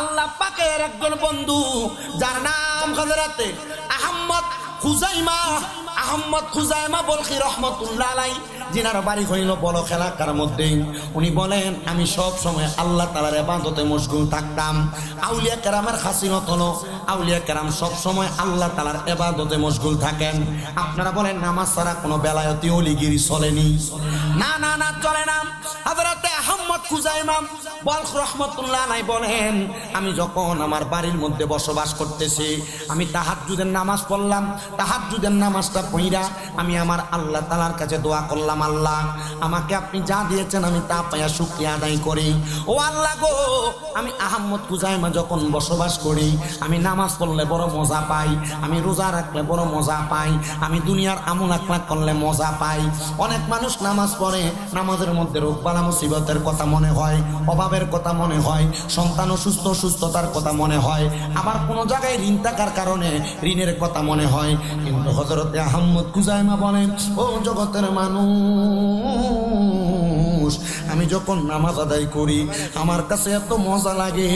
আল্লাহ পাকের একজন বন্ধু যার নাম হযরতে আহমদ খুজাইমা বলখি রহমতুল্লাহ আলাইহি, যিনার বাড়ি হইল বলখ এলাকার মধ্যে। উনি বলেন আমি সব সময় আল্লাহ তাআলার ইবাদতে মশগুল থাকতাম। আউলিয়া কেরামের খাসিলত হলো আউলিয়া কেরাম সব সময় আল্লাহ তাআলার ইবাদতে মশগুল থাকেন। আপনারা বলেন নামাজ ছাড়া কোনো বেলায়েতি ওলিগিরি চলেনি? না না না, চলে না। হযরতে আহমদ খুজাইমা বলখ রহমতুল্লাহ আলাইহি বলেন আমি যখন আমার বাড়ির মধ্যে বসবাস করতেছি, আমি তাহাজ্জুদের নামাজ পড়লাম। তাহাজ্জুদের নামাজটা পড়া আমি আমার আল্লাহ তাআলার কাছে দোয়া করলাম, আল্লাহ আমাকে আপনি যা দিয়েছেন আমি তা পাইয়া শুকরিয়া আদায় করি। ও আল্লাহ গো, আমি আহমদ খুজাইমা যখন বসবাস করি, আমি নামাজ পড়লে বড় মজা পাই, আমি রোজা রাখলে বড় মজা পাই, আমি দুনিয়ার আমল আকলাক করলে মজা পাই। অনেক মানুষ নামাজ পড়ে, নামাজের মধ্যে রোগ বালা মুসিবতের কথা মনে হয়, অভাবের কথা মনে হয়, সন্তান সুস্থতার কথা মনে হয়, আবার কোনো জায়গায় ঋণ থাকার কারণে ঋণের কথা মনে হয়। কিন্তু হযরতে আহমদ খুজাইমা বলেন ও জগতের মানুষ, আমি যখন নামাজ আদায় করি আমার কাছে এত মজা লাগে,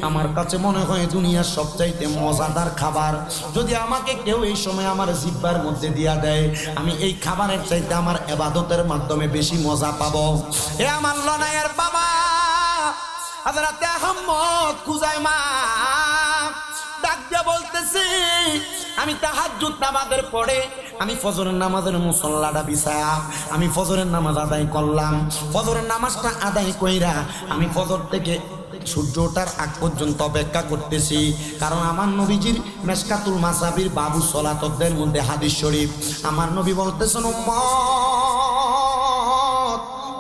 আমার কাছে মনে হয় দুনিয়ার সবচাইতে মজাদার খাবার যদি আমাকে কেউ এই সময় আমার জিহ্বার মধ্যে দিয়া দেয়, আমি এই খাবারের চাইতে আমার ইবাদতের মাধ্যমে বেশি মজা পাবো। এ আমার লনায়ের বাবা হযরতে আহমদ খুজাইমা ডাক দিয়ে বলতেছি, আমি তাহাজ্জুদ নামাজের পরে আমি ফজরের নামাজের মুসল্লাটা বিছায়া আমি ফজরের নামাজ আদায় করলাম। ফজরের নামাজটা আদায় কইরা আমি ফজর থেকে সূর্য ওঠার আগ পর্যন্ত অপেক্ষা করতেছি, কারণ আমার নবীজির মেশকাতুল মাসাবির বাবু সলাতদের মধ্যে হাদিস শরীফ, আমার নবী বলতেছেন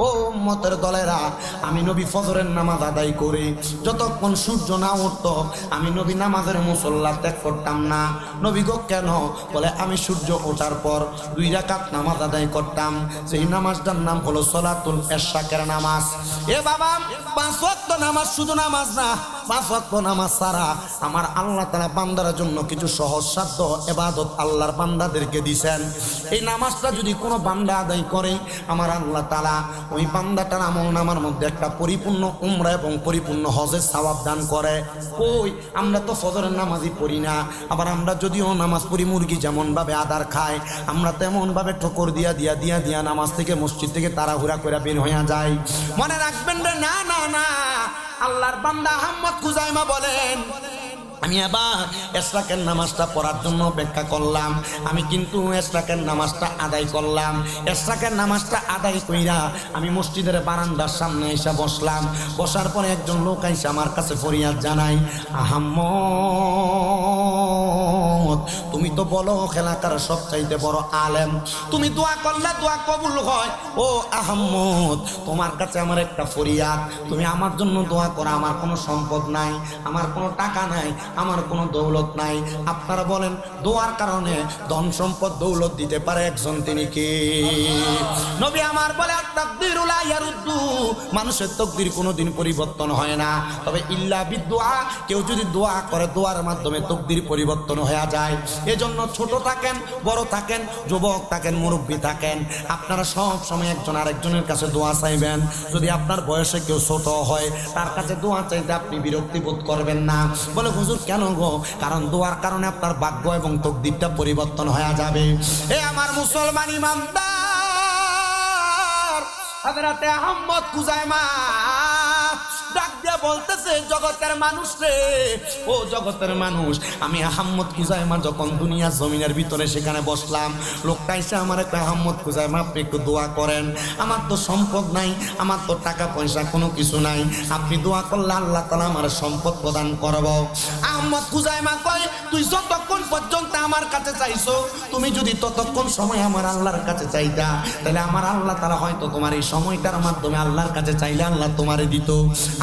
ও উম্মতের দলেরা, আমি নবী ফজরের নামাজ আদায় করে যতক্ষণ সূর্য না উঠতো আমি নবী নামাজের মুসল্লা ত্যাগ করতাম না। নবী গো কেন? বলে আমি সূর্য ওঠার পর 2 রাকাত নামাজ আদায় করতাম, সেই নামাজটার নাম হলো সলাতুল ইশরাকের নামাজ। এ বাবা 5 ওয়াক্ত নামাজ শুধু নামাজ না, 5 ওয়াক্ত নামাজ ছাড়া আমার আল্লাহ তাআলা বান্দার জন্য কিছু সহজ সাধ্য ইবাদত আল্লাহর বান্দাদেরকে দিবেন। এই নামাজটা যদি কোনো বান্দা আদায় করে আমার আল্লাহ তাআলা ওই বান্দাটার আমলনামার মধ্যে একটা পরিপূর্ণ উমরা এবং পরিপূর্ণ হজের সওয়াব দান করে। কই আমরা তো ফজরের নামাজই পড়ি না, আবার আমরা যদিও নামাজ পড়ি মুরগি যেমন ভাবে আদার খায়, আমরা তেমন ভাবে ঠোকর দিয়া নামাজ থেকে মসজিদ থেকে তাড়াহুড়া করে বের হয়ে যায়। মনে রাখবেন রে, না না না, আল্লাহর বান্দা আহমদ খুজাইমা বলেন আমি আবার ইশরাকের নামাজটা পড়ার জন্য অপেক্ষা করলাম, আমি কিন্তু ইশরাকের নামাজটা আদায় করলাম। ইশরাকের নামাজটা আদায় কইরা আমি মসজিদের বারান্দার সামনে এসে বসলাম। বসার পরে একজন লোক এসে আমার কাছে ফরিয়াদ জানাই, আহমদ তুমি তো বলো এলাকার সবচাইতে বড় আলেম, তুমি দোয়া করলে দোয়া কবুল হয়। ও আহমদ তোমার কাছে আমার একটা ফরিয়াদ, তুমি আমার জন্য দোয়া করো। আমার কোনো সম্পদ নাই, আমার কোনো টাকা নাই, আমার কোনো দৌলত নাই। আপনারা বলেন দোয়ার কারণে ধন সম্পদ দৌলত দিতে পারে একজন, তিনি কে? নবী আমার বলে তাকদীরুল লা ইয়ারুদ্দু, মানুষের তাকদীর কোনোদিন পরিবর্তন হয় না, তবে ইল্লা বিদুআ, কেউ যদি দোয়া করে দোয়ার মাধ্যমে তাকদীর পরিবর্তন হয়ে যায়। এজন্য ছোট থাকেন বড় থাকেন যুবক থাকেন মুরব্বী থাকেন, আপনারা সব সময় একজন আরেকজনের কাছে দোয়া চাইবেন। যদি আপনার বয়সে কেউ ছোট হয় তার কাছে দোয়া চাইতে আপনি বিরক্তি বোধ করবেন না। বলে হুজুর কেন গো? কারণ দোয়ার কারণে আপনার ভাগ্য এবং তকদিরটা পরিবর্তন হয়ে যাবে। এ আমার মুসলমান ইমানদার, হযরতে আহমদ খুজাইমা ডাক দিয়ে বলতেছে, জগতের মানুষ রে, ও জগতের মানুষ, আমি আহমদ খুজাইমা যখন দুনিয়া জমিনের ভিতরে সেখানে বসলাম, লোকটা এসে আমার একটা আহমদ খুজাইমা আপনি একটু দোয়া করেন, আমার তো সম্পদ নাই, আমার তো টাকা পয়সা কোনো কিছু নাই, আপনি দোয়া করলে আল্লাহ তাআলা আমার সম্পদ প্রদান করব। আহমদ খুজাইমা কয়, তুই যতক্ষণ পর্যন্ত আমার কাছে চাইছো, তুমি যদি ততক্ষণ সময় আমার আল্লাহর কাছে চাইতা, তাহলে আমার আল্লাহ তাআলা হয়তো তোমার এই সময়টার মাধ্যমে আল্লাহর কাছে চাইলে আল্লাহ তোমারে দিত।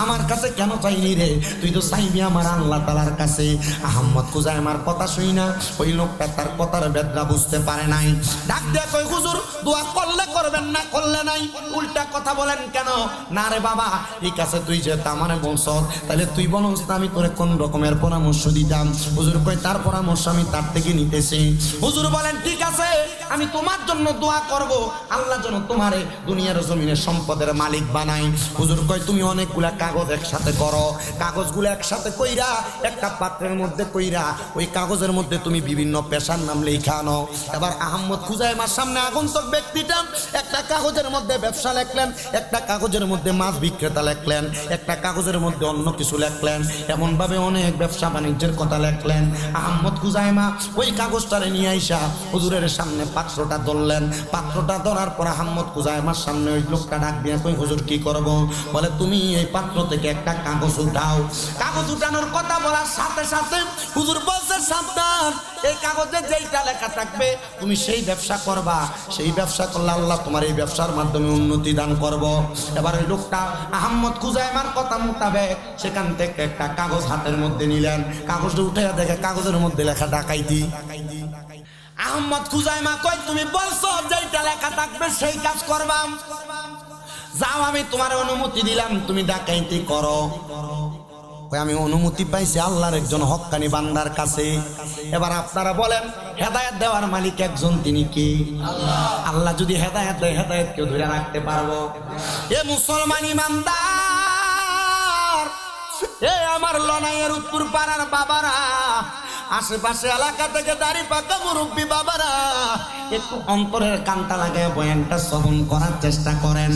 আমার কাছে কেন চাইলি রে? তুই তো চাইবি আমার আল্লাহ তাআলার কাছে। আহমদ খুজাইমার কথা শুই না ওই লোকটা তার কথার বেদনা বুঝতে পারে নাই। ডাক দিয়ে কই, হুজুর দোয়া করলে করবেন না করলে নাই, উল্টা কথা বলেন কেন? না রে বাবা, ঠিক আছে তুই যে আমারে বলছ, তাহলে তুই বলস আমি তোরে কোন রকমের পরামর্শ দিতাম? হুজুর কই, তার পরামর্শ আমি তার থেকে নিতেছি। হুজুর বলেন ঠিক আছে, আমি তোমার জন্য দোয়া করব আল্লাহ যেন তোমারে দুনিয়ার জমিনের সম্পদের মালিক বানাই। হুজুর কয় তুমি অনেকগুলা কাগজ একসাথে করো, কাগজগুলো একসাথে কইরা একটা পাত্রের মধ্যে কইরা ওই কাগজের মধ্যে তুমি বিভিন্ন পেশার নাম লেখা আনো। এবার আহমদ খুজাইমার সামনে আগন্তুক ব্যক্তিটা একটা কাগজের মধ্যে ব্যবসা লেখলেন, একটা কাগজের মধ্যে মাছ বিক্রেতা লেখলেন, একটা কাগজের মধ্যে অন্য কিছু লেখলেন, এমনভাবে অনেক ব্যবসা বাণিজ্যের কথা লেখলেন। আহমদ খুজাইমা ওই কাগজটারে নিয়ে আইসা হুজুরের সামনে পাত্রটা ধরলেন। পাত্রটা ধরার পর আহমদ খুজাইমার সামনে ওই লোকটা ডাক দিয়ে কই হুজুর কি করব? বলে তুমি এই পাত্র থেকে একটা কাগজ উঠাও। কাগজ উঠানোর কথা বলার সাথে সাথে হুজুর বলছে সাবধান, এই কাগজে যেইটা লেখা থাকবে তুমি সেই ব্যবসা করবা, সেই ব্যবসা করলে আল্লাহ তোমার এই ব্যবসার মাধ্যমে উন্নতি দান করব। এবার ওই লোকটা আহমদ খুজাইমার কথা মোতাবেক সেখান থেকে একটা কাগজ হাতের মধ্যে নিলেন, কাগজটা উঠে দেখে কাগজের মধ্যে লেখা ডাকাইতি। আহমদ খুজাইমা কই তুমি বলছো যেইটা লেখা থাকবে সেই কাজ করবা, যাও আমি তোমার অনুমতি দিলাম, তুমি ডাকাইতি করো। আমি অনুমতি পাইছি আল্লাহর একজন হক্কানি বান্দার কাছে। এবার আপনারা বলেন হেদায়েত দেওয়ার মালিক একজন, তিনি কি? আল্লাহ যদি হেদায়েত দেয় হেদায়েত কেউ ধরে রাখতে পারবো? এ মুসলমান ইমানদার, এ আমার লনাইয়ের উত্তর পাড়ার বাবারা, আশেপাশে এলাকা থেকে দাড়ি পাকা মুরব্বী বাবারা, একটু অন্তরের কানটা লাগায় বয়ানটা শ্রবণ করার চেষ্টা করেন।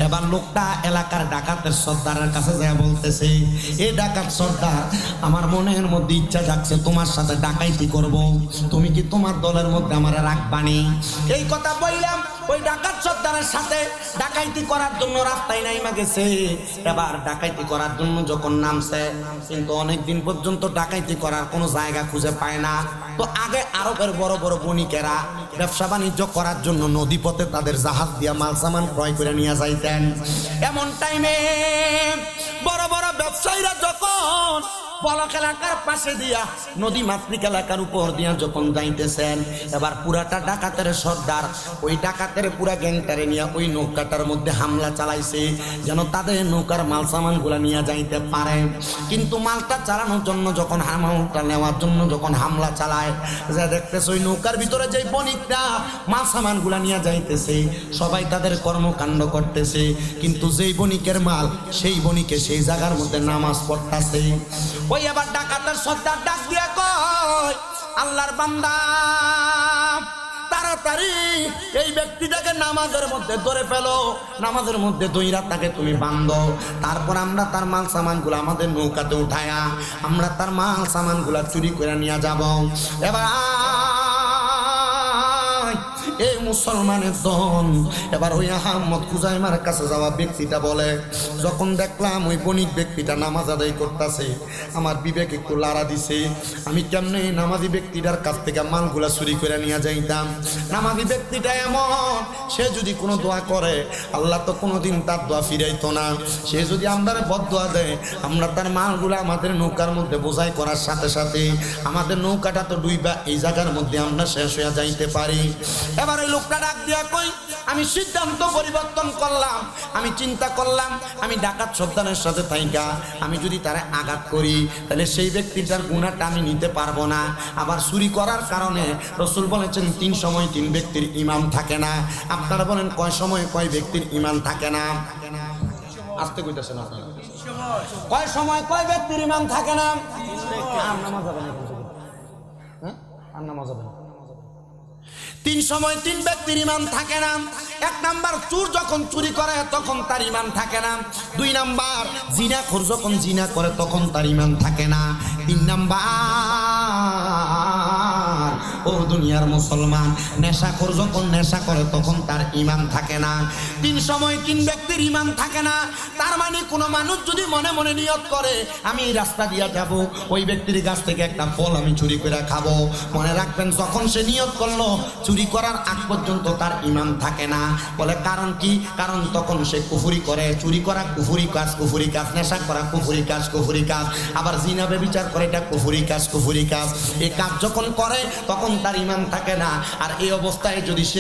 এবার লোকটা এলাকার ডাকাতের সর্দারের কাছে যায় বলতেছে, এই ডাকাত সর্দার, আমার মনের মধ্যে ইচ্ছা যাচ্ছে তোমার সাথে ডাকাইতি করব, তুমি কি তোমার দলের মধ্যে আমার রাখবানি? এই কথা বললাম ওই ডাকাত সর্দারের সাথে ডাকাইতি করার জন্য রাস্তায় নাইমা গেছে। এবার ডাকাইতি করার জন্য যখন নামছে, কিন্তু অনেকদিন পর্যন্ত ডাকাইতি করার কোনো জায়গা খুঁজে পায় না। তো আগে আরবের বড় বড় বণিকেরা ব্যবসা বাণিজ্য করার জন্য নদীপথে তাদের জাহাজ দিয়া মাল সামান ক্রয় করে নিয়ে যাইতেন। এমন টাইমে বড় বড় ব্যবসায়ীরা যখন পলক এলাকার পাশে দিয়া নদী মাতৃক এলাকার উপর দিয়া যখন যাইতেছেন, এবার পুরাটা ডাকাতের সর্দার ওই ডাকাতের পুরা গ্যাংটারে নিয়ে ওই নৌকাটার মধ্যে হামলা চালাইছে, যেন তাদের নৌকার মাল সামান গুলা নিয়ে যাইতে পারে। কিন্তু মালটা চালানোর জন্য যখন মালটা নেওয়ার জন্য যখন হামলা চালায়, যা দেখতেছে ওই নৌকার ভিতরে যে বণিকরা মাল সামান গুলা নিয়ে যাইতেছে সবাই তাদের কর্মকাণ্ড করতেছে, কিন্তু যেই বণিকের মাল সেই বণিকে সেই জায়গার মধ্যে নামাজ পড়তেছে। ওই আবার ডাকাতের সর্দার ডাক দিয়া কয়, আল্লাহর বান্দা, তাড়াতাড়ি এই ব্যক্তিটাকে নামাজের মধ্যে ধরে ফেলো, নামাজের মধ্যে দইরা তাকে তুমি বান্ধো, তারপর আমরা তার মাল সামান গুলা আমাদের নৌকাতে উঠায়া আমরা তার মাল সামান গুলা চুরি করে নিয়ে যাব। এবার এই মুসলমানের দন এবার ওই আহমদ খুজাইমার কাছে যাওয়া ব্যক্তিটা বলে, যখন দেখলাম ওই বণিক ব্যক্তিটা নামাজ আদায় করতেছে, আমার বিবেক একটু লাড়া দিছে, আমি কেমনে নামাজি ব্যক্তিটার কাছ থেকে মালগুলা চুরি করে নিয়ে যাইতাম। নামাজি ব্যক্তিটা এমন, সে যদি কোনো দোয়া করে আল্লাহ তো কোনোদিন তার দোয়া ফিরাইতো না, সে যদি আমরা বদদোয়া দেয় আমরা তার মালগুলা আমাদের নৌকার মধ্যে বোঝাই করার সাথে সাথে আমাদের নৌকাটা তো ডুইবা এই জায়গার মধ্যে আমরা শেষ হয়ে যাইতে পারি। এবার ওই লোকটা ডাক দিয়া কই, আমি সিদ্ধান্ত পরিবর্তন করলাম, আমি চিন্তা করলাম আমি ডাকাত সর্দারের সাথে থাইকা আমি যদি তারে আঘাত করি তাহলে সেই ব্যক্তিটার গুনাহটা আমি নিতে পারবো না। আবার চুরি করার কারণে রাসূল বলেছেন 3 সময় 3 ব্যক্তির ঈমান থাকে না। আপনারা বলেন কয় সময় কয় ব্যক্তির ঈমান থাকে না? আস্তে কইতাছেন আপনারা, কয় সময় কয় ব্যক্তির ঈমান থাকে না? আর নামাজ হবে না, হ্যাঁ আর নামাজ হবে না। 3 সময় 3 ব্যক্তির ঈমান থাকে না। 1 নাম্বার, চোর যখন চুরি করে তখন তার ঈমান থাকে না। 2 নাম্বার, জিনাখোর যখন জিনা করে তখন তার ঈমান থাকে না। 3 নাম্বার, ও দুনিয়ার মুসলমান, নেশাখোর যখন নেশা করে তখন তার ঈমান থাকে না। 3 সময় 3 ব্যক্তির ঈমান থাকে না। তার মানে কোনো মানুষ যদি মনে মনে নিয়ত করে আমি এই রাস্তা দিয়া যাব, ওই ব্যক্তির কাছ থেকে একটা ফল আমি চুরি করে খাবো, মনে রাখবেন যখন সে নিয়ত করলো চুরি করার আগ পর্যন্ত তার ঈমান থাকে না। বলে কারণ কি? কারণ তখন সে কুফরি করে। চুরি করা কুফরি কাজ, কুফরি কাজ, নেশা করা কুফরি কাজ, কুফরি কাজ, আবার জিনা ব্যভিচার করে এটা কুফরি কাজ, কুফরি কাজ। এই কাজ যখন করে তখন তার ঈমান থাকে না। আর এই অবস্থায় যদি সে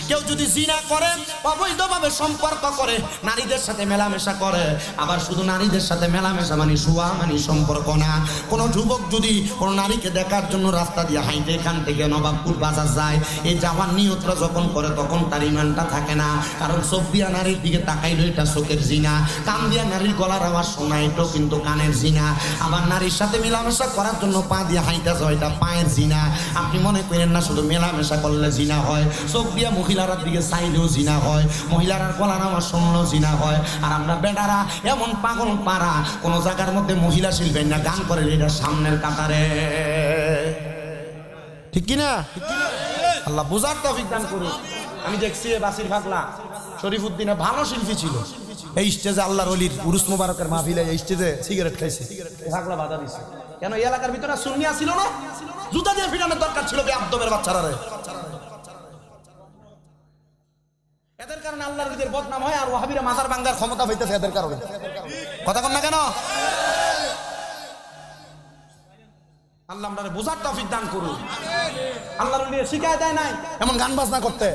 কেউ যদি জিনা করে, অবৈধভাবে সম্পর্ক করে, নারীদের সাথে মেলামেশা করে, আবার শুধু নারীদের সাথে মেলামেশা মানে জুয়া মানে সম্পর্ক না। কোনো যুবক যদি কোনো নারীকে দেখার জন্য রাস্তা দিয়ে হাইটে এখান থেকে নবাবপুর বাজার যায়, এই যাওয়ার নিয়তটা যখন করে তখন তার ঈমানটা থাকে না। কারণ চোখ দিয়া নারীর দিকে তাকাইলো এটা চোখের জিনা, কান দিয়া নারীর গলার আওয়াজ শোনা এটাও কিন্তু কানের জিনা, আবার নারীর সাথে মেলামেশা করার জন্য পা দিয়ে হাইটা যাওয়া এটা পায়ের জিনা। আপনি মনে করেন না শুধু মেলামেশা করলে জিনা হয়, চোখ দিয়া মহিলার দিকে চাইলেও জিনা হয়, মহিলার গলার আওয়াজ শুনলেও জিনা হয়। আর আমরা বেটারা এমন পাগল পাড়া, কোনো জায়গার মধ্যে মহিলা শিল্পের না গান করে এটা সামনের কাতারে, ঠিক কিনা? আল্লাহ বুঝার তৌফিক দান করুন। আমি দেখছি বাসির ভাগলা শরীফউদ্দিনে ভালো শিল্পী ছিল, এই স্টেজে আল্লাহর ওলির উরুস মুবারকের মাহফিলে এই স্টেজে সিগারেট খাইছে, ভাগলা বাধা দিছে। কেন? এই এলাকার ভিতরে সুন্নিয়া ছিল না, জুতা দিয়ে ফিরানোর দরকার ছিল বেয়াদবের বাচ্চারা। এদের কারণে আল্লাহর ওলিদের বদনাম হয়, আর ওয়াহাবিরা মাজার ভাঙার ক্ষমতা হইতেছে এদের কারণে। কথা কন না কেন? আল্লাহ আমাদের বুঝার তৌফিক দান করুন। আল্লাহর ওলিরা শিখায় দেয় নাই এমন গান বাজনা করতে,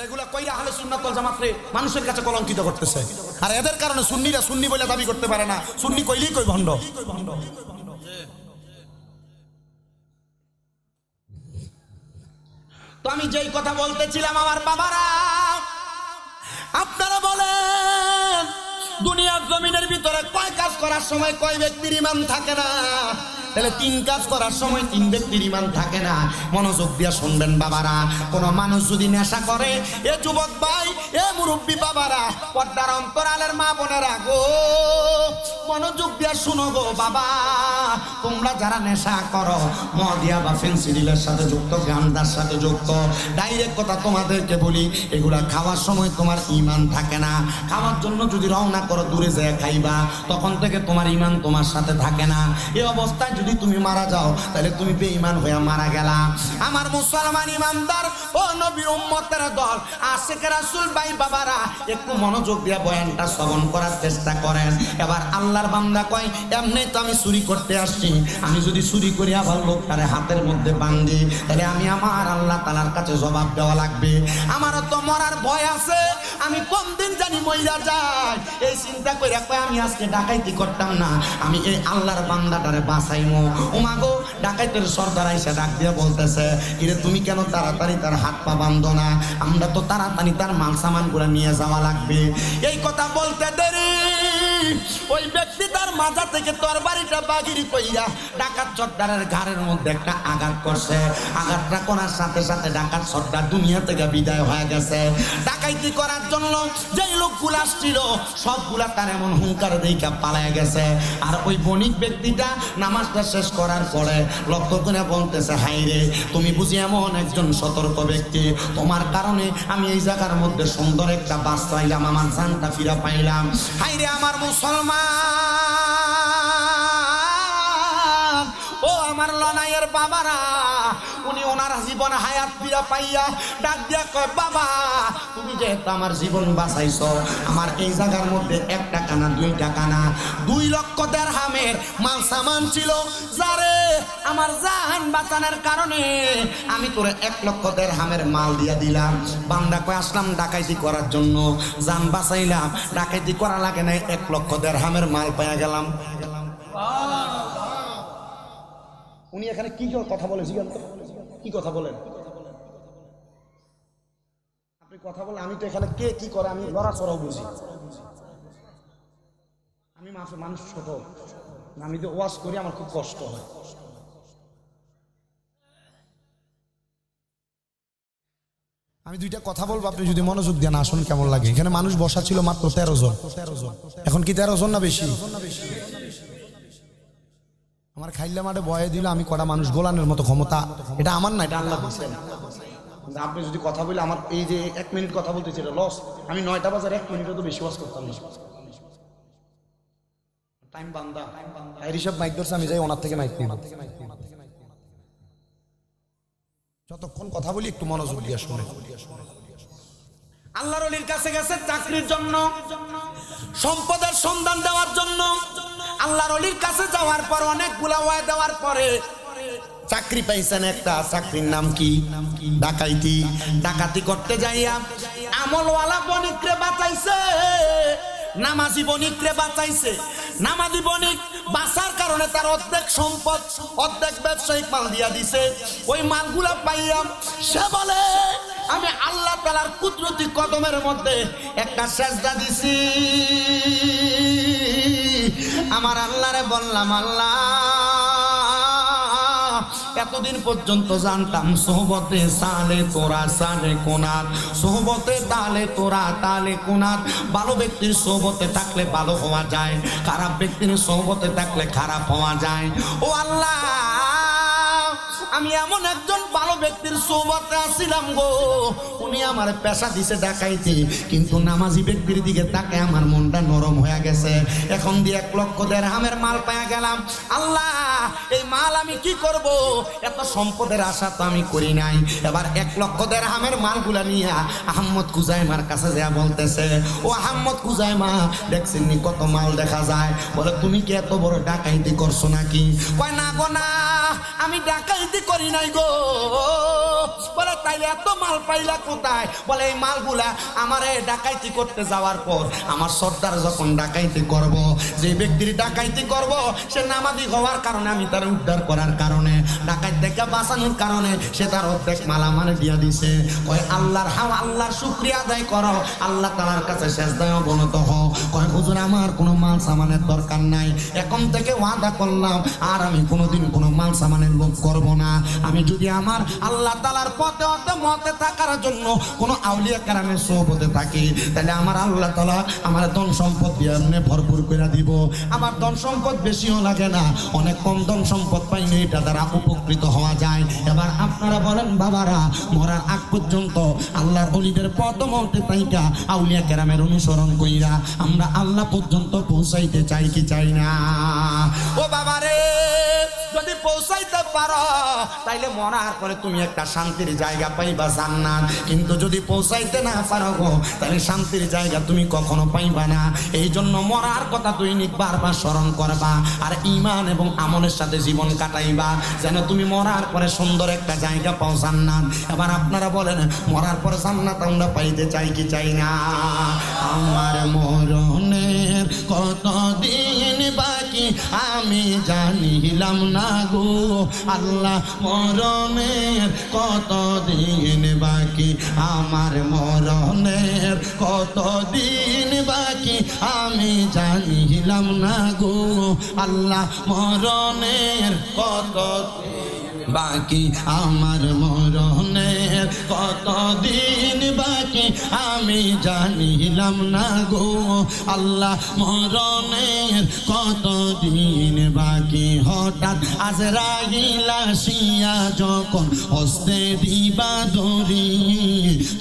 এগুলা কইরা আহলে সুন্নাত ওয়াল জামাতরে মানুষের কাছে কলঙ্কিত করতেছে। আর এদের কারণে সুন্নিরা সুন্নি বলে দাবি করতে পারে না, সুন্নি কইলেই কই ভণ্ড। তো আমি যেই কথা বলতেছিলাম আমার বাবারা, আপনারা বলেন দুনিয়ার জমিনের ভিতরে কয় কাজ করার সময় কয় ব্যক্তির ঈমান থাকে না? তাহলে 3 কাজ করার সময় 3 ব্যক্তির ঈমান থাকে না। মনোযোগ দিয়ে শুনবেন বাবারা, কোন মানুষ যদি নেশা করে, এ যুবক ভাই, এ মুরব্বী বাবারা, পর্দার অন্তরালের মা বোনেরা গো, মনোযোগ দিয়ে শুনো গো বাবা, তোমরা যারা নেশা করো, মদিয়া বা ফেন্সিডিলের সাথে যুক্ত, গান্ধার সাথে যুক্ত, ডাইরেক্ট কথা তোমাদেরকে বলি, এগুলা খাওয়ার সময় তোমার ঈমান থাকে না। খাওয়ার জন্য যদি রওনা করো, দূরে যায় খাইবা, তখন থেকে তোমার ঈমান তোমার সাথে থাকে না। এই অবস্থায় যদি তুমি মারা যাও, তাহলে তুমি বেঈমান হয়ে মারা গেলা। আমার মুসলমান ইমানদার ও নবীর উম্মতের দল, আশিক রাসূল ভাই বাবারা, একটু মনোযোগ দিয়ে বয়ানটা শ্রবণ করার চেষ্টা করেন। এবার আল্লাহর বান্দা কয়, এমনি তো আমি চুরি করতে আসছি, আমি যদি চুরি করি আবার লোকটারে হাতের মধ্যে বাঁধি, তাহলে আমি আমার আল্লাহ তাআলার কাছে জবাব দেওয়া লাগবে। আমারও তো মরার ভয় আছে, আমি কোন দিন জানি মইরা যাই, এই চিন্তা কইরা কয় আমি আজকে ডাকাইতি করতাম না, আমি এই আল্লাহর বান্দাটারে বাঁচাইমু। ওমাগো, ডাকাইতের সর্দার আইসা ডাক দিয়ে বলতেছে, ইরে তুমি কেন তাড়াতাড়ি তার হাত পা বাঁধো না? আমরা তো তাড়াতাড়ি তার মাল সামান গুলা নিয়ে যাওয়া লাগবে। এই কথা বলতে দেরি, ওই ব্যক্তি তার মাথা থেকে তরবারিটা বাগিরি কইরা ডাকাত সর্দারের ঘাড়ের মধ্যে একটা আঘাত করছে। আঘাতটা করার সাথে সাথে ডাকাত সর্দার দুনিয়া থেকে বিদায় হয়ে গেছে। ডাকাইতি করার জন্য যেই লোকগুলা আসছিল সবগুলা তার এমন হুঙ্কার দেখা পালায় গেছে। আর ওই বণিক ব্যক্তিটা নামাজটা শেষ করার পরে লক্ষ্য করে বলতেছে, হাই রে, তুমি বুঝি এমন একজন সতর্ক ব্যক্তি, তোমার কারণে আমি এই জায়গার মধ্যে সুন্দর একটা বাস পাইলাম, আমার জানটা ফিরা পাইলাম। হাই রে আমার মুসলমান, ও আমার লনাইয়ের বাবারা, উনি ওনার জীবন হায়াত ফিরা পাইয়া ডাক দিয়া কয়, বাবা তুমি যেহেতু আমার জীবন বাঁচাইছো, আমার এই জায়গার মধ্যে 1 টাকা না 2 টাকা না 2 লক্ষ দিরহামের মাল সামান ছিল, যারে আমার জান বাঁচানোর কারণে আমি তোরে 1 লক্ষ দিরহামের মাল দিয়া দিলাম। বান্দা কয়, আসলাম ডাকাইতি করার জন্য, জান বাঁচাইলাম, ডাকাইতি করা লাগে নাই, 1 লক্ষ দিরহামের মাল পাইয়া গেলাম। উনি এখানে কি কথা বলে, কি কথা বলেন আপনি? কথা বলে আমি তো এখানে কে কি করে আমি লড়াচড়াও বুঝি। আমি মানুষ ছোট, আমি তো ওয়াজ করি, আমার খুব কষ্ট হয়। আমি 2টা কথা বলবো, আপনি যদি মনোযোগ দেন আসুন কেমন লাগে। এখানে মানুষ বসা ছিল মাত্র 13 জন, এখন কি 13 জন না বেশি? আমার খাইলে মাঠে বয়ে দিল, আমি কটা মানুষ গোলানের মতো ক্ষমতা, এটা আমার না, এটা আল্লাহ দিয়েছেন। আপনি যদি কথা বলে, আমার এই যে 1 মিনিট কথা বলতেছি এটা লস। আমি 9টা বাজার 1 মিনিটও তো বেশি ওয়াজ করতাম না, টাইম বান্দা। ঋষভ মাইক ধরছে, আমি যাই ওনার থেকে মাইক নিই। যতক্ষণ কথা বলি একটু মনোযোগ দিয়ে শুনে। আল্লাহর ওলির কাছে গেছে চাকরির জন্য, সম্পদের সন্ধান দেওয়ার জন্য। আল্লাহর ওলির কাছে যাওয়ার পর অনেকগুলা ওয়াদা দেওয়ার পরে চাকরি পাইছেন একটা, চাকরির নাম কি? ডাকাইতি। ডাকাতি করতে যাইয়া আমলওয়ালা বণিকরে বাঁচাইছে, নামাজি বণিকরে বাঁচাইছে। নামাজি বণিক বাঁচার কারণে তার অর্ধেক সম্পদ, অর্ধেক ব্যবসায়িক মাল দিয়া দিছে। ওই মালগুলা পাইয়া সে বলে আমি আল্লাহ তাআলার কুদরতি কদমের মধ্যে একটা সেজদা দিছি। আমার আল্লাহরে বললাম, আল্লাহ এতদিন পর্যন্ত জানতাম সোহবতে সালে তোরা সালে কোনাত, সোহবতে তালে তোরা তালে কোনাত। ভালো ব্যক্তির সোহবতে থাকলে ভালো হওয়া যায়, খারাপ ব্যক্তির সোহবতে থাকলে খারাপ হওয়া যায়। ও আল্লাহ, আমি এমন একজন ভালো ব্যক্তির সোহবতে আসছিলাম গো, উনি আমার পেশা দিছে ডাকাইতি, কিন্তু নামাজি ব্যক্তির দিকে তাকে আমার মনটা নরম হয়ে গেছে। এখন দিয়ে 1 লক্ষ দিরহামের মাল পাওয়া গেলাম। আল্লাহ, এই মাল আমি কি করব? এত সম্পদের আশা তো আমি করি নাই। এবার 1 লক্ষ দিরহামের মালগুলা নিয়ে আহমদ কুজাইমার কাছে যা বলতেছে, ও আহমদ কুজাইমা, দেখছেন নি কত মাল দেখা যায়? বলে তুমি কি এত বড় ডাকাইতি করছো নাকি? কয় না গো না, আমি ডাকাইতি করি নাই গো। বলে তাইলে এত মাল পাইলা কোথায়? বলে এই মালগুলা আমারে ডাকাইতি করতে যাওয়ার পর আমার সর্দার যখন ডাকাইতি করব, যে ব্যক্তির ডাকাইতি করব সে নামাজি হওয়ার কারণে, আমি তার উদ্ধার করার কারণে, ডাকাইত থেকে বাঁচানোর কারণে সে তার অর্ধেক মাল আমারে দিয়া দিছে। কয় আল্লাহর আল্লাহর শুকরিয়া আদায় করো, আল্লাহ তাআলার কাছে সেজদায় অবনত হও। কয় হুজুর আমার কোনো মাল সামানের দরকার নাই, এখন থেকে ওয়াদা করলাম আর আমি কোনোদিন কোনো মাল সামানের লোভ করব না। আমি যদি আমার আল্লাহ তাআলার পথে মতে থাকার জন্য কোন আউলিয়া কেরামের সোহবতে থাকি, তাহলে আমার আল্লাহ তাআলা আমার ধন সম্পদ দিয়ে এমনি ভরপুর করে দিব। আমার ধন সম্পদ বেশিও লাগে না, অনেক কম ধন সম্পদ পাইলে এটা দ্বারা উপকৃত হওয়া যায়। এবার আপনারা বলেন বাবারা, মরার আগ পর্যন্ত আল্লাহর ওলিদের পথ মতে তাইকা আউলিয়া কেরামের অনুসরণ কইরা আমরা আল্লাহ পর্যন্ত পৌঁছাইতে চাই কি চাই না? ও বাবারে, যদি পৌঁছাইতে পারো তাইলে মরার পরে তুমি একটা শান্তির জায়গা পাইবা, জান্নাত। কিন্তু যদি পৌঁছাইতে না পারো গো, তাহলে শান্তির জায়গা তুমি কখনো পাইবা না। এই জন্য মরার কথা তুই বারবার স্মরণ করবা আর ঈমান এবং আমলের সাথে জীবন কাটাইবা, যেন তুমি মরার পরে সুন্দর একটা জায়গা পাও, জান্নাত। এবার আপনারা বলেন, মরার পরে জান্নাত আমরা পাইতে চাই কি চাই না? আমার মরণের কতদিন বাকি আমি জানিলাম না গো আল্লাহ, মরণের কতদিন বাকি, আমার মরণের কতদিন বাকি আমি জানিলাম না গো আল্লাহ, মরণের কতদিন বাকি, আমার মরণের কতদিন বাকি আমি জানিলাম না গো আল্লাহ, মরণের কতদিন বাকি। হঠাৎ আজরাইল আসিয়া যখন হস্তে দিবা দড়ি,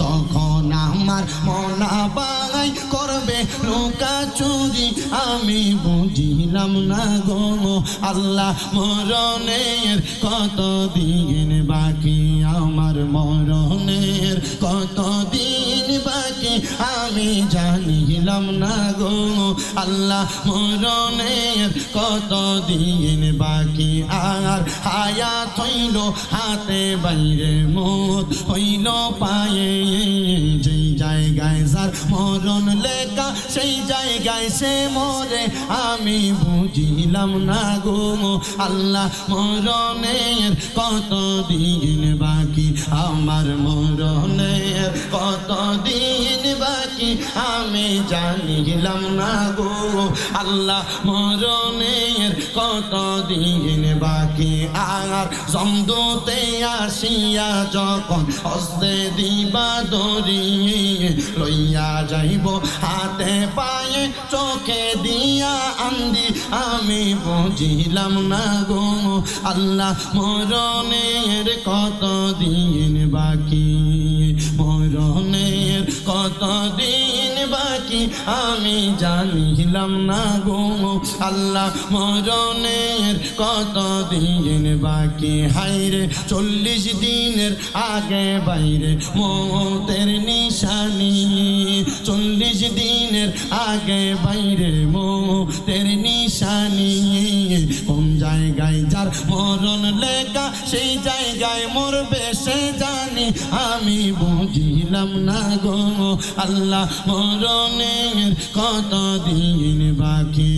তখন আমার মনা বাই করবে লুকা চুরি, আমি বুঝিলাম না গো আল্লাহ, মরণের কতদিন বাকি, আমার মরণের কতদিন বাকি আমি জানিলাম না গো আল্লাহ, মরণের কতদিন বাকি। আর হায়াত হইল হাতে বাইরে, মত হইল পায়ে, যেই জায়গায় যার মরণ লেখা সেই জায়গায় সে মরে, আমি বুঝিলাম না গো আল্লাহ, মরণের কতদিন বাকি, আমার মরণের কতদিন বাকি আমি জানিলাম না গো আল্লাহ, মরণের কতদিন বাকি। আর জমদূতে আসিয়া যখন হস্তে দিবা দড়ি, লইয়া যাইব হাতে পায়ে চোখে দিয়া আন্দি, আমি বুঝিলাম না গো আল্লাহ, মরণের কতদিন বাকি, মরণের কতদিন বাকি আমি জানিলাম না গো আল্লাহ, মরণের কতদিন বাকি। হাইরে 40 দিনের আগে বাইরে মৌতের নিশানি, 40 দিনের আগে বাইরে মৌতের নিশানি, কোন জায়গায় যার মরণ লেখা সেই জায়গায় মরবে সে জানে আমি বুঝিলাম না গো আল্লাহ মরণের কত দিন বাকি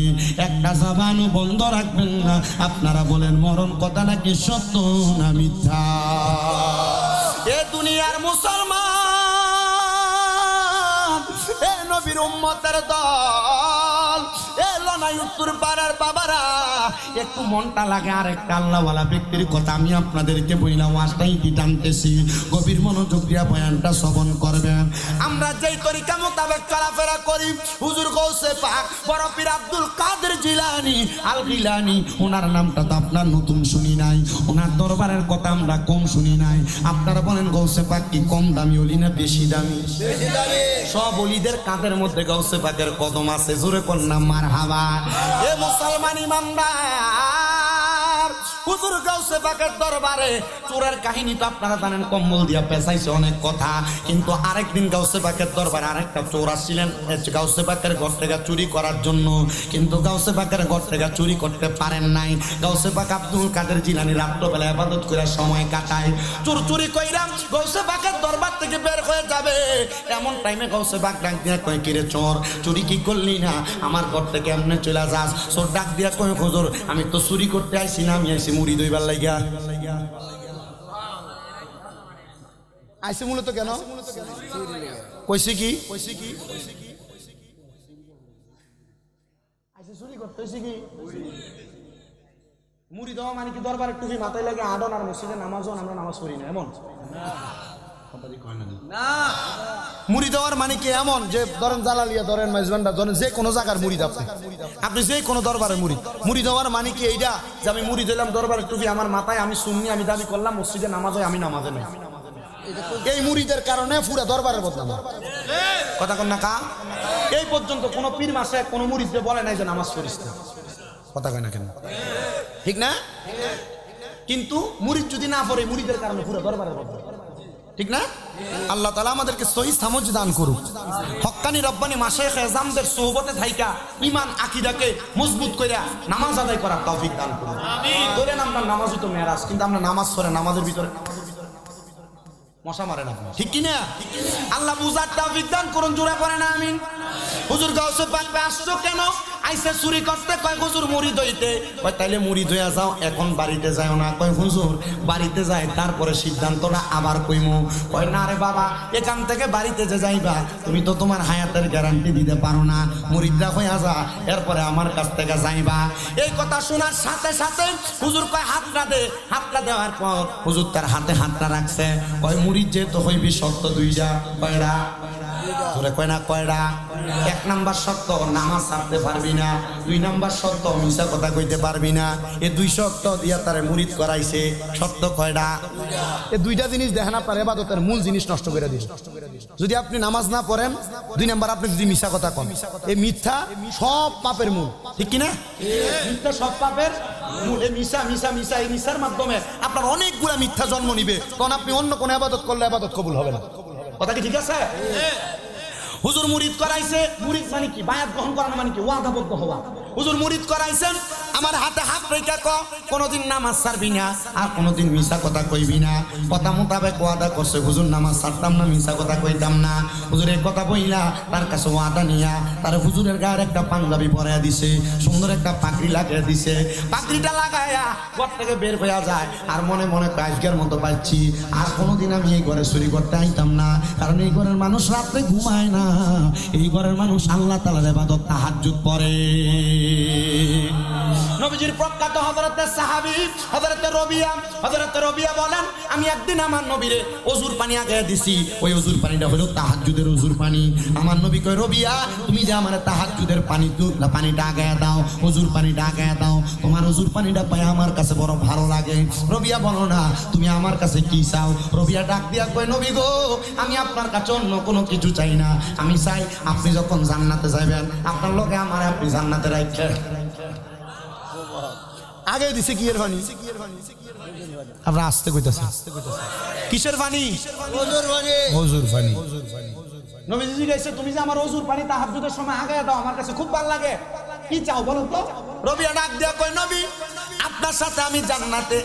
একটা জবান বন্ধ রাখবেন না আপনারা বলেন মরণ কথা নাকি সত্য না মিথ্যা এ দুনিয়ার মুসলমান এ নবীর উম্মতের দল এ লনাই উত্তর পাড়ার বাবারা একটু মনটা লাগে আর একটা আল্লাহওয়ালা ব্যক্তির কথা আমি আপনাদেরকে বইলাম ওয়াজটাই টানতেছি গভীর মনোযোগ দিয়া বয়ানটা শ্রবণ করবেন আমরা যেই তরিকা মোতাবেক চলাফেরা করি হুজুর গৌসে পাক বড় পীর আব্দুল কাদের জিলানী আল গিলানী ওনার নামটা তো আপনার নতুন শুনি নাই ওনার দরবারের কথা আমরা কম শুনি নাই আপনারা বলেন গৌসে পাক কি কম দামি ওলি না বেশি দামি সব ওলিদের কাঁধের মধ্যে গৌসে পাকের কদম আছে জোরে কন্যা মারহাবা এ মুসলমান ইমানদার হুজুর গাউসে পাকের দরবারে চোরের কাহিনী তো আপনারা জানেন কম্বল দিয়া পেঁচাইছে অনেক কথা কিন্তু আরেকদিন গাউসে পাকের দরবারে আরেকটা চোর আসছিলেন গাউসে পাকের ঘর থেকে চুরি করার জন্য কিন্তু গাউসে পাকের ঘর থেকে চুরি করতে পারেন নাই গাউসে পাক আব্দুল কাদের জিলানী রাত্রবেলা ইবাদত করে সময় কাটায় চোর চুরি কইরা গাউসে পাকের দরবার থেকে বের হয়ে যাবে এমন টাইমে গাউসে পাক ডাক দিয়া কয় কিরে চোর চুরি কি করলি না আমার ঘর থেকে এমনি চলে যাস চোর ডাক দিয়া কয় হুজুর আমি তো চুরি করতে আইছি না আমি আইছি মুড়ি দইবার লাগিয়া আইছে মূলত কেন কইছে কি আইছে চুরি করতে হইছে কি মুড়ি দেওয়া মানে কি দরবারে টুপি মাথায় লাগে আডন আর মসজিদে নামাজও আমরা নামাজ পড়ি না এমন মুড়ি দেওয়ার মানে কি এমন যে ধরেন জালালিয়া ধরেন মাইজবান্ডা ধরেন যে কোনো জায়গার মুড়ি আপনি যে কোনো দরবারের মুড়ি দেওয়ার মানে কি এইটা যে আমি মুড়ি দিলাম দরবারের টুপি আমার মাথায় আমি শুননি আমি দাবি করলাম মসজিদে নামাজ হয় আমি নামাজে নাই এই মুড়িদের কারণে পুরো দরবারের বদনাম কথা কন না কা এই পর্যন্ত কোনো পীর মাসে কোনো মুড়িদে বলে নাই যে নামাজ পড়িস না কথা কয় না কেন ঠিক না কিন্তু মুড়িদ যদি না পড়ে মুড়িদের কারণে পুরো দরবারের বদনাম ঠিক না আল্লাহ তাআলা আমাদেরকে সহিহ সমঝ দান করুক হক্কানি রব্বানি মাশায়েখ এজামদের সোহবতে থাইকা ঈমান আকীদাকে মজবুত কইরা নামাজ আদায় করার তৌফিক দান করুন আমিন বলেন আমরা নামাজই তো মেরাজ কিন্তু আমরা নামাজ পড়ে নামাজের ভিতরে মশা মারে না ঠিক কি না আল্লাহ বুঝার তৌফিক দান করুন জোরে পড়েন আমিন হুজুর গাউসে পাক আসছো কেন আইসে চুরি করতে কয় হুজুর মুড়ি দইতে কয় তাইলে মুড়ি দইয়া যাও এখন বাড়িতে যাও না কয় হুজুর বাড়িতে যাই তারপরে সিদ্ধান্তটা আবার কইমু কয় না রে বাবা এখান থেকে বাড়িতে যে যাইবা তুমি তো তোমার হায়াতের গ্যারান্টি দিতে পারো না মুড়িদরা হইয়া যা এরপরে আমার কাছ থেকে যাইবা এই কথা শোনার সাথে সাথে হুজুর কয় হাতটা দে হাতটা দেওয়ার পর হুজুর তার হাতে হাতটা রাখছে কয় মুড়িদ যে তো হইবি শর্ত দুইটা কয়রা তোরে কয় না কয়রা এক নাম্বার শর্ত নামাজ ছাড়তে পারবি না দুই নাম্বার শর্ত মিছা কথা কইতে পারবি না এই দুই শর্ত দিয়া তারে মুরিদ করাইছে শর্ত কয়টা এই দুইটা জিনিস দেখে না পারে ইবাদতের মূল জিনিস নষ্ট করে দিস যদি আপনি নামাজ না পড়েন দুই নাম্বার আপনি যদি মিছা কথা কন এই মিথ্যা সব পাপের মূল ঠিক কি না মিথ্যা সব পাপের মূল এই মিছা মিছা মিছা এই মিছার মাধ্যমে আপনার অনেকগুলা মিথ্যা জন্ম নিবে তখন আপনি অন্য কোনো ইবাদত করলে ইবাদত কবুল হবে না কথা কি ঠিক আছে হুজুর মুরিদ করাইছে মুরিদ মানে কি বায়াত গ্রহণ করা মানে কি ওয়াদাবদ্ধ হওয়া হুজুর মুরিদ করাইছেন আমার হাতে হাত রেখা কোনোদিন নামাজ ছাড়বি না আর কোনোদিন মিছা কথা কইবি না কথা মোতাবেক ওয়াদা করছে হুজুর নামাজ ছাড়তাম না মিছা কথা কইতাম না হুজুর এই কথা বইলা তার কাছে ওয়াদা নিয়া তার হুজুরের গায়ের একটা পাঞ্জাবি পরাইয়া দিছে সুন্দর একটা পাগড়ি লাগিয়ে দিছে পাগড়িটা লাগাইয়া ঘর থেকে বের হইয়া যায় আর মনে মনে আজকের মতো পাচ্ছি আর কোনোদিন আমি এই ঘরে চুরি করতে আইতাম না কারণ এই ঘরের মানুষ রাত্রে ঘুমায় না এই ঘরের মানুষ আল্লাহ তাআলার ইবাদত তাহাজ্জুদ পড়ে নবীজির প্রখ্যাত হযরতে সাহাবী হযরতে রবিয়া বলেন আমি একদিন আমার নবীরে ওযুর পানি আগায়া দিছি ওই ওযুর পানিটা হলো তাহাজ্জুদের ওযুর পানি আমার নবী কয় রবিয়া তুমি যে আমারে তাহাজ্জুদের পানিটা আগায়া দাও ওযুর পানিটা আগায়া দাও তোমার ওযুর পানিটা পায় আমার কাছে বড় ভালো লাগে রবিয়া বলো না তুমি আমার কাছে কি চাও রবিয়া ডাক দিয়া কয় নবী গো আমি আপনার কাছে অন্য কোনো কিছু চাই না আমি চাই আপনি যখন জান্নাতে যাবেন আপনার লগে আমারে আপনি জান্নাতে রাখবেন আগে দিছে কি এর বাণী আমরা আসতে কইতাছি কিসের বাণী ওযুর বাণী নবীজি গাইছে তুমি যে আমার ওযুর পানি তাহাজ্জুদের সময় আগায়া দাও আমার কাছে খুব ভালো লাগে কি চাও বলো তো রবিয়া ডাক দিয়া কয় নবী আপনার সাথে আমি জান্নাতে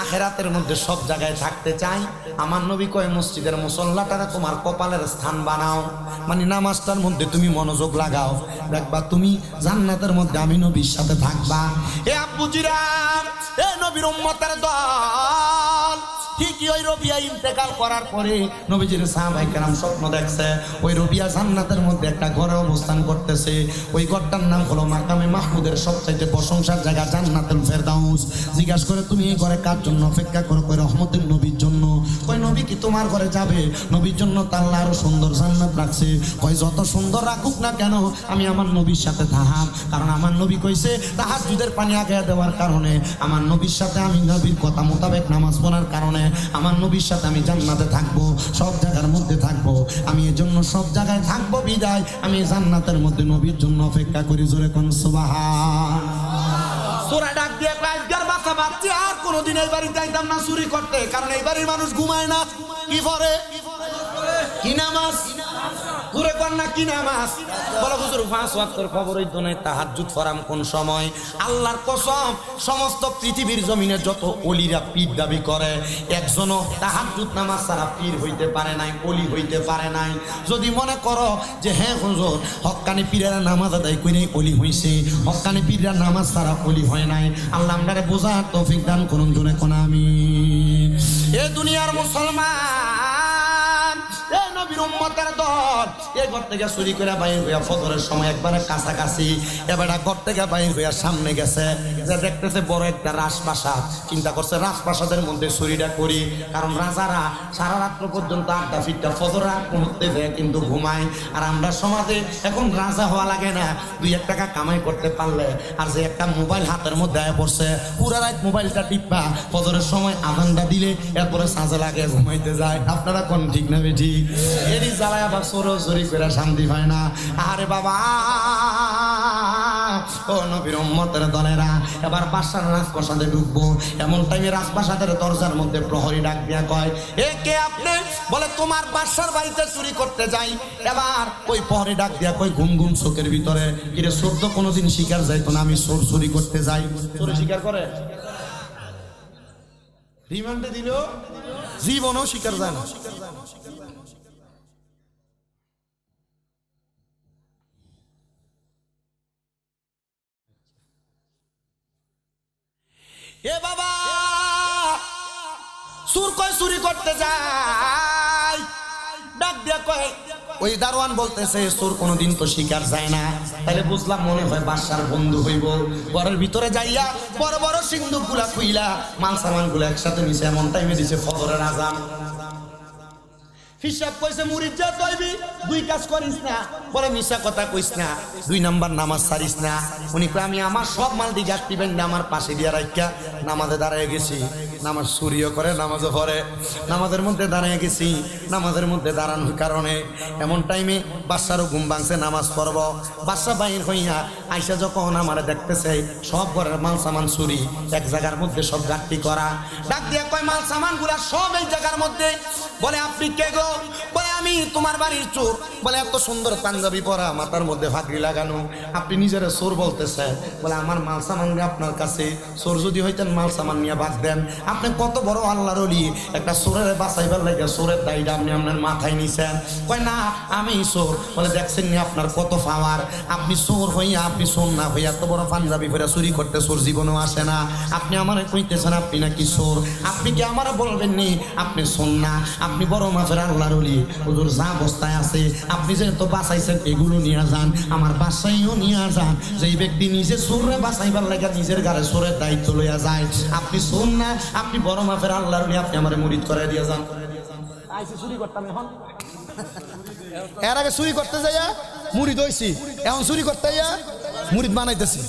আখিরাতের মধ্যে সব জায়গায় থাকতে চাই। আমার নবী কয় মসজিদের মুসল্লাটারে তোমার কপালের স্থান বানাও, মানে নামাজটার মধ্যে তুমি মনোযোগ লাগাও, দেখবা তুমি জান্নাতের মধ্যে আমি নবীর সাথে থাকবা। এ আব্বুজিরা, এ নবীর উম্মতের দল, ঠিকই ওই রবিয়া ইন্তেকাল করার পরে নবীজির সাহাবায়ে কেরাম স্বপ্ন দেখছে ওই রবিয়া জান্নাতের মধ্যে একটা ঘরে অবস্থান করতেছে। ওই ঘরটার নাম হলো মাকামে মাহমুদের সবচাইতে প্রশংসার জায়গা জান্নাতুল ফেরদাউস। জিজ্ঞাসা করে তুমি এই ঘরে কার জন্য অপেক্ষা করো? কই রহমতের নবীর জন্য। কই নবী কি তোমার ঘরে যাবে? নবীর জন্য তার আরো সুন্দর জান্নাত রাখছে। কই যত সুন্দর রাখুক না কেন আমি আমার নবীর সাথে থাকব, কারণ আমার নবী কইছে তাহাজ্জুদের পানি আগে দেওয়ার কারণে, আমার নবীর সাথে আমি নবীর কথা মোতাবেক নামাজ পড়ার কারণে আমার নবীর সাথে আমি জান্নাতে থাকবো, সব জায়গার মধ্যে থাকবো। আমি এর জন্য সব জায়গায় থাকবো বিদায় আমি জান্নাতের মধ্যে নবীর জন্য অপেক্ষা করি। জোরে কোন সুবহান। সূরা ডাক দিয়ে আজকের বাসা বাচ্চা আর কোনোদিন এই বাড়ি যাইতাম না চুরি করতে, কারণ এই বাড়ির মানুষ ঘুমায় না। কি পড়ে? কি নামাজ? ঘুরে কর না কি নামাজ? বলো হুজুর 5 ওয়াক্তের খবরই তো নাই, তাহাজ্জুদ ফরাম কোন সময়? আল্লাহর কসম, সমস্ত পৃথিবীর জমিনে যত ওলিরা পীর দাবি করে একজনও তাহাজ্জুদ নামাজ ছাড়া পীর হইতে পারে নাই, ওলি হইতে পারে নাই। যদি মনে করো যে হ্যাঁ হুজুর হক্কানি পীরেরা নামাজ আদায় করে ওলি হইছে, হক্কানি পীররা নামাজ ছাড়া ওলি হয় নাই, আল্লাহ আমাদের বোঝার তৌফিক দান করুন। জোরে কোন আমিন। এ দুনিয়ার মুসলমান, এ নবীর উম্মতের দল, এই ঘর থেকে চুরি করে বাইর হইয়া ফজরের সময় একবারে কাছাকাছি এবার ঘর থেকে বাইর হইয়া সামনে গেছে, যে দেখতেছে বড় একটা রাজপ্রাসাদ। চিন্তা করছে রাজপ্রাসাদের মধ্যে চুরিটা করি, কারণ রাজারা সারা রাত্র পর্যন্ত আড্ডা ফিরটা ফজর রাত মুহূর্তে যায় কিন্তু ঘুমায়। আর আমরা সমাজে এখন রাজা হওয়া লাগে না, 2-1 টাকা কামাই করতে পারলে, আর যে একটা মোবাইল হাতের মধ্যে আয় পড়ছে পুরা রাত মোবাইলটা টিপা ফজরের সময় আজানটা দিলে এরপরে সাজে লাগে ঘুমাইতে যায়। আপনারা কোন ঠিক না বেঠি? এরই জ্বালায় আবার চোরাচুরি করে শান্তি পায় না। আরে বাবা, ও নবীর উম্মতের দলেরা, এবার বাদশার রাজপ্রাসাদে ঢুকবো। এমন টাইমে রাজপ্রাসাদের দরজার মধ্যে প্রহরী ডাক দিয়া কয়, এ কে আপনি? বলে তোমার বাদশার বাড়িতে চুরি করতে যাই। এবার ওই প্রহরী ডাক দিয়া কয় ঘুম ঘুম চোখের ভিতরে, কিরে চোর তো কোনোদিন শিকার যাইতো না, আমি চোর চুরি করতে যাই। চোরে শিকার করে? রিমান্ডে দিল, জীবনও শিকার যায় না। এ বাবা, চোর কয় চুরি করতে যায়, ডাক দিয়া কয়, ওই দারোয়ান বলতেছে চোর কোনোদিন তো শিকার যায় না। তাহলে বুঝলাম মনে হয় বাদশার বন্ধু হইব। ঘরের ভিতরে যাইয়া বড় বড় সিন্দুক গুলা খুইলা মাল সামান গুলা একসাথে নিছে। এমন টাইমে দিছে ফজরের আজান। হিসাব কইছে মুরিদ যা তইবি 2 কাজ করিস না, বলে মিশা কথা কইস না, 2 নাম্বার নামাজ ছাড়িস না। উনি কয় আমি আমার সব মাল দি গাট্টিবেন না আমার পাশে দিয়া রাখা নামাজে দাঁড়ায় গেছি। নামাজ চুরিও করে, নামাজও পড়ে, নামাজের মধ্যে দাঁড়ায় গেছি। নামাজের মধ্যে দাঁড়ানোর কারণে এমন টাইমে বাদশারও ঘুম ভাঙছে, নামাজ পড়ব। বাদশা বাইর হইয়া আইসা যখন আমার দেখতেছে সব ঘরের মাল সামান চুরি, এক জায়গার মধ্যে সব গাট্টি করা, ডাক দিয়া কয় মাল সামান গুলা সব এই জায়গার মধ্যে। বলে আপনি কে গো? বলে আমি তোমার বাড়ির চোর। বলে এত সুন্দর পাঞ্জাবি পরা, মাথার মধ্যে ফাঁকড়ি লাগানো, আপনি নিজের চোর বলতেছেন? বলে আমার মাল সামান আপনার কাছে, চোর যদি হইতেন মাল সামান নিয়ে ভাগ দেন। আপনি কত বড় আল্লাহর ওলি, একটা চোরের বাঁচাইবার লাগে চোরের দায়টা আপনি আপনার মাথায় নিছেন। কয় না আমি চোর। বলে দেখছেন নি আপনার কত পাওয়ার, আপনি চোর হইয়া আপনি চোর না হইয়া এত বড় পাঞ্জাবি পরে চুরি করতে চোর জীবনও আসে না। আপনি আমারে কইতেছেন আপনি নাকি চোর? আপনি কি আমারে বলবেন নি আপনি চোর না? আপনি বড় মাফের আল্লাহর ওলি। হুজুর যা অবস্থায় আছে আপনি যেহেতু বাঁচাইছেন এগুলো নিয়ে যান, আমার বাসাইও নিয়ে যান। যেই ব্যক্তি নিজে চোরে বাঁচাইবার লাগে নিজের গাড়ে চোরের দায়িত্ব লইয়া যায়, আপনি চোর না, আপনি বড় মাফের আল্লাহর ওলি, আপনি আমারে মুরিদ করে দিয়ে যান। আইসি চুরি করতাম এখন, এর আগে চুরি করতে যাইয়া মুরিদ হইছি, এখন চুরি করতে যাইয়া মুরিদ বানাইতেছি।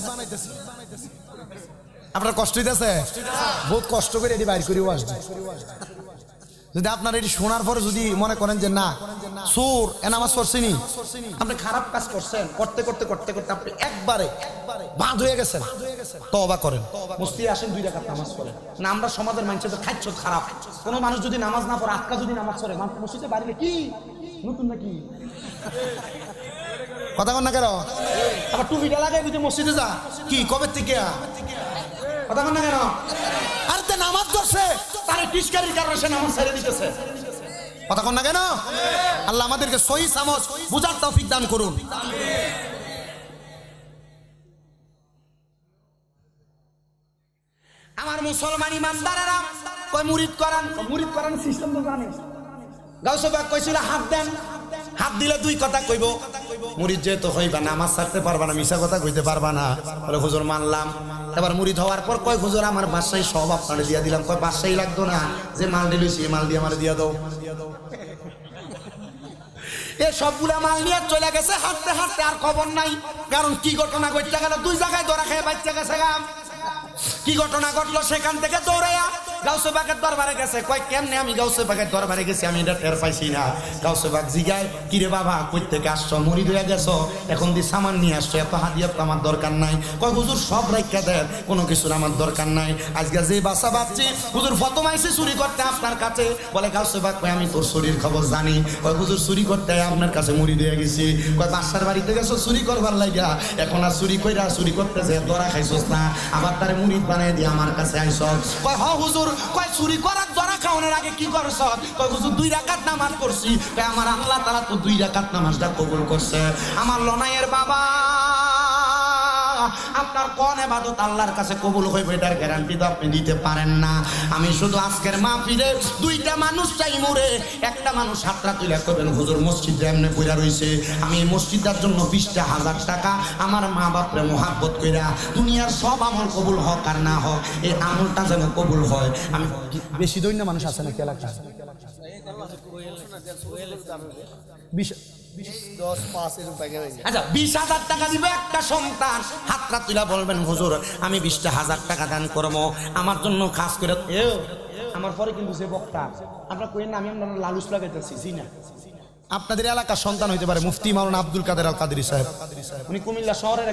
আপনার কষ্ট হইতেছে? বহুত কষ্ট করে এটি বাইর করিও আসবে। যদি আপনার এটি শোনার পরে যদি মনে করেন যে না চোর এ নামাজ পড়ছেনি, আপনি খারাপ কাজ করছেন, করতে করতে করতে করতে আপনি একবারে বাঁধ হয়ে গেছেন, তওবা করেন, মসজিদে আসেন, 2 রাকাত নামাজ পড়েন। না আমরা সমাজের মানুষের তো খাচ্ছ খারাপ। কোনো মানুষ যদি নামাজ না পড়ে, আটকা যদি নামাজ পড়ে, মসজিদে বাড়িলে কি নতুন নাকি কথা কন না কেন? আবার টুপিটা লাগাই বুঝে মসজিদে যা, কি কবে থেকে? কথা কন না কেন? আর তে নামাজ ধরছে, তারে টিস্কারির কারণে সে নামাজ ছেড়ে দিতেছে। কথা কন না কেন? আল্লাহ আমাদেরকে সহি সমঝ বুঝার তৌফিক দান করুন। আমার মুসলমান ইমানদারেরা কয় মুরিদ করান সিস্টেম তো জানে। গাউসে পাক কইছিল হাত দেন, হাত দিলে দুই কথা কইব, মুরিদ যেহেতু হইবা নামাজ ছাড়তে পারবা না, মিশা কথা কইতে পারবা না। বলে হুজুর মানলাম। এবার মুরিদ হওয়ার পর কয় হুজুর আমার বাদশাহী সব আপনারে দিয়া দিলাম। কয় বাদশাহী লাগতো না, যে মাল দিলছি এই মাল দিয়ে আমার দিয়া দাও। এ সবগুলা মাল নিয়ে চলে গেছে, হাঁটতে হাঁটতে আর খবর নাই। কারণ কি ঘটনা ঘটতে গেল, দুই জায়গায় ধরা খেয়ে বাচ্চা গেছে গাম। কি ঘটনা ঘটলো, সেখান থেকে দৌড়াইয়া গাউসে বাগের দরবারে গেছে। কয় কেমনে আমি গাউসে বাগের দরবারে গেছি, আমি এটা টের পাইছি না। গাউসে বাগ জিগায়, কিরে বাবা কই থেকে আসছো? মুড়ি হয়ে গেছো, এখন দি সামান নিয়ে আসছো, এত হাদিয়া তো আমার দরকার নাই। কয় হুজুর সব রাইখা দেন, কোনো কিছুর আমার দরকার নাই। আজকে যে বাসা বাঁচছি হুজুর প্রথম আইসি চুরি করতে আপনার কাছে। বলে গাউসে বাগ কয় আমি তোর চুরির খবর জানি। কয় হুজুর চুরি করতে আপনার কাছে মুড়ি দিয়ে গেছি। কয় বাসার বাড়িতে গেছো চুরি করবার লাগা, এখন আর চুরি কইরা চুরি করতে যে ধরা খাইছস না, আবার তারে মুড়ি বানাই দিয়ে আমার কাছে আইছ। কয় হ হুজুর। কয় চুরি করার ধরা খাওয়ানোর আগে কি করছ? কয় হুজুর 2 রাকাত নামাজ পড়ছি। কয় আমার আল্লাহ তাআলা তো 2 রাকাত নামাজটা কবুল করছে। আমার লনাইয়ের বাবা, আপনার কোন ইবাদত আল্লাহর কাছে কবুল হইবে এটার গ্যারান্টি তো আপনি দিতে পারেন না। আমি শুধু আজকের মাহফিলে 2টা মানুষ চাই মরে, একটা মানুষ হাতটা তুলে করবেন হুজুর মসজিদে এমনি পড়া রইছে, আমি এই মসজিদের জন্য 20,000 টাকা আমার মা বাপরে মোহাব্বত কইরা দুনিয়ার সব আমল কবুল হোক আর না হোক, এই আমলটা যেন কবুল হয়। আমি বেশি দৈন্য মানুষ আছে নাকি এলাকায়? 20,000 টাকা দিবে একটা সন্তান, হাতটা তুলা বলবেন হুজুর আমি 20,000 টাকা দান করবো আমার জন্য খাস করে। আমার পরে কিন্তু যে বক্তা আপনার কইেন না, আমি আপনার লালুস লাগাইতেছি জি না। আপনাদের এলাকার সন্তান হইতে পারে মুফতি মাওলানা আব্দুল কাদের আল কাদরি সাহেব। উনি কুমিল্লা শহরের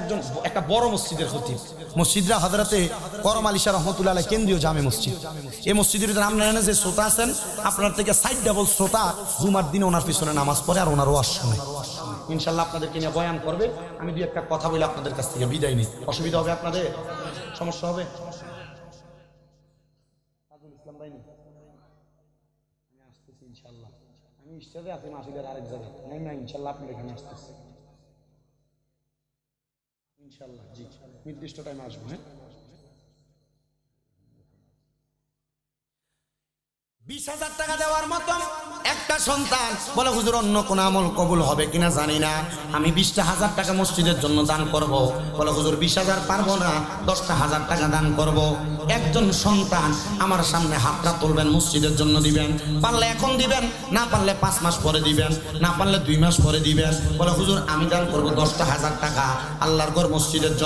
একটা বড় মসজিদের খতিব। মসজিদরা হযরতে করম আলী শাহ রহমাতুল্লাহ আলাইহি কেন্দ্রীয় জামে মসজিদ। এই মসজিদের ভিতরে আপনারা যে শ্রোতা আছেন, আপনার থেকে 60 ডাবল শ্রোতা জুমার দিনে ওনার পিছনে নামাজ পড়ে আর ওনার ওয়াজ শুনে। ইনশাআল্লাহ আপনাদেরকে নিয়ে বয়ান করবে। আমি 2-1টা কথা বলে আপনাদের কাছ থেকে বিদায় নিই। অসুবিধা হবে আপনাদের? সমস্যা হবে? ইসলাম ভাই আমি আসতেছি ইনশাআল্লাহ। আমি ইস্টারে আছি মাহফিলের আরেক জায়গায়, নাই না ইনশাআল্লাহ আপনার এখানে আসতেছি ইনশাআল্লাহ। জি নির্দিষ্ট টাইমে আসবো। হ্যাঁ 20,000 টাকা দেওয়ার মতো একটা সন্তান বলে হুজুর অন্য কোন আমল কবুল হবে কিনা জানি না, আমি 20,000 টাকা মসজিদের জন্য দান করব। বলে হুজুর 20,000 পারবো না, 10,000 টাকা দান করব। একজন সন্তান আমার সামনে হাতটা তুলবেন, মসজিদের জন্য দিবেন। পারলে এখন দিবেন, না পারলে 5 মাস পরে দিবেন, না পারলে 2 মাস পরে দিবেন। বলে হুজুর আমি দান করব 10,000 টাকা আল্লাহর ঘর মসজিদের জন্য।